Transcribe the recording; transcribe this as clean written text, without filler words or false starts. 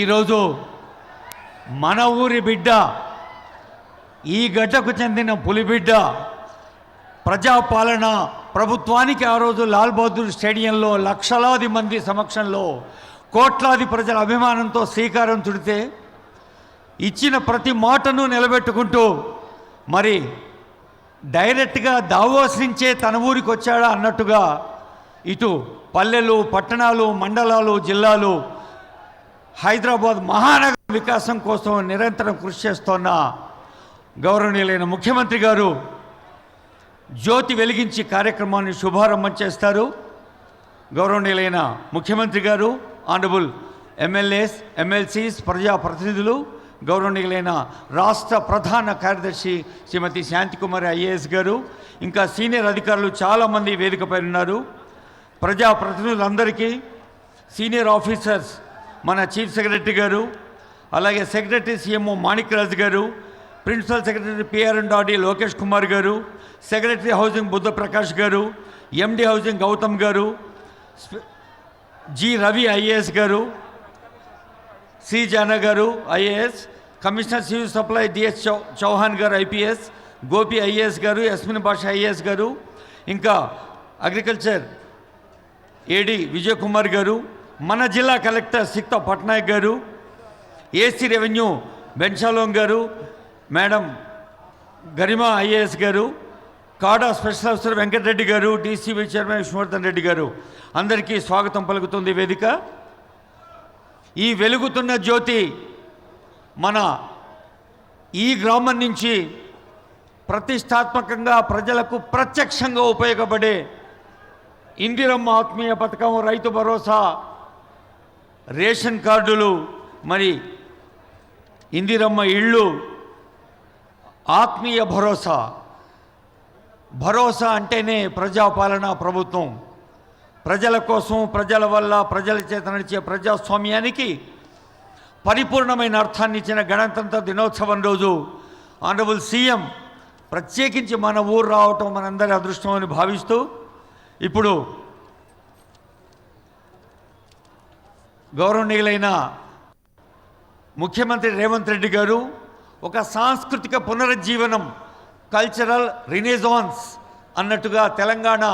ఈరోజు మన ఊరి బిడ్డ, ఈ గడ్డకు చెందిన పులిబిడ్డ ప్రజాపాలన ప్రభుత్వానికి ఆ రోజు లాల్ బహదూర్ స్టేడియంలో లక్షలాది మంది సమక్షంలో కోట్లాది ప్రజల అభిమానంతో శ్రీకారం చుడితే ఇచ్చిన ప్రతి మాటను నిలబెట్టుకుంటూ మరి డైరెక్ట్గా దావోస్ నుంచే తన ఊరికి వచ్చాడా అన్నట్టుగా ఇటు పల్లెలు, పట్టణాలు, మండలాలు, జిల్లాలు, హైదరాబాద్ మహానగర వికాసం కోసం నిరంతరం కృషి చేస్తున్న గౌరవనీయులైన ముఖ్యమంత్రి గారు జ్యోతి వెలిగించి కార్యక్రమాన్ని శుభారంభం చేస్తారు. గౌరవనీయులైన ముఖ్యమంత్రి గారు, ఆనరబుల్ ఎమ్మెల్యేస్, ఎమ్మెల్సీస్, ప్రజాప్రతినిధులు, గౌరవనీయులైన రాష్ట్ర ప్రధాన కార్యదర్శి శ్రీమతి శాంతికుమారి ఐఏఎస్ గారు, ఇంకా సీనియర్ అధికారులు చాలామంది వేదికపై ఉన్నారు. ప్రజాప్రతినిధులందరికీ, సీనియర్ ఆఫీసర్స్, మన చీఫ్ సెక్రటరీ గారు, అలాగే సెక్రటరీ సీఎంఓ మాణిక్రాజ్ గారు, principal secretary PR&RD Lokesh Kumar గారు, సెక్రటరీ హౌసింగ్ బుద్ధప్రకాష్ గారు, MD housing Gautam garu, G Ravi IAS garu, C Jana garu IAS, commissioner civil supply DS Chauhan garu IPS, Gopi IAS గారు, యస్మిన్ బాషా ఐఏఎస్ గారు, ఇంకా అగ్రికల్చర్ AD విజయ్ కుమార్ గారు, మన జిల్లా కలెక్టర్ సిక్తా పట్నాయక్ గారు, AC రెవెన్యూ బెన్షాలోంగ్ గారు, మేడం గరిమా ఐఏఎస్ గారు, కాడా స్పెషల్ ఆఫీసర్ వెంకటరెడ్డి గారు, DCB చైర్మన్ విష్ణువర్ధన్ రెడ్డి గారు, అందరికీ స్వాగతం పలుకుతుంది వేదిక. ఈ వెలుగుతున్న జ్యోతి మన ఈ గ్రామం నుంచి ప్రతిష్టాత్మకంగా ప్రజలకు ప్రత్యక్షంగా ఉపయోగపడే ఇందిరమ్మ ఆత్మీయ పథకం, రైతు భరోసా, రేషన్ కార్డులు, మరి ఇందిరమ్మ ఇళ్ళు, ఆత్మీయ భరోసా. భరోసా అంటేనే ప్రజాపాలన ప్రభుత్వం. ప్రజల కోసం, ప్రజల వల్ల, ప్రజల చేత నడిచే ప్రజాస్వామ్యానికి పరిపూర్ణమైన అర్థాన్ని ఇచ్చిన గణతంత్ర దినోత్సవం రోజు ఆనరబుల్ సీఎం ప్రత్యేకించి మన ఊరు రావటం మనందరి అదృష్టం అని భావిస్తూ, ఇప్పుడు గౌరవనీయులైన ముఖ్యమంత్రి రేవంత్ రెడ్డి గారు ఒక సాంస్కృతిక పునరుజ్జీవనం, కల్చరల్ రినేజాన్స్ అన్నట్టుగా తెలంగాణ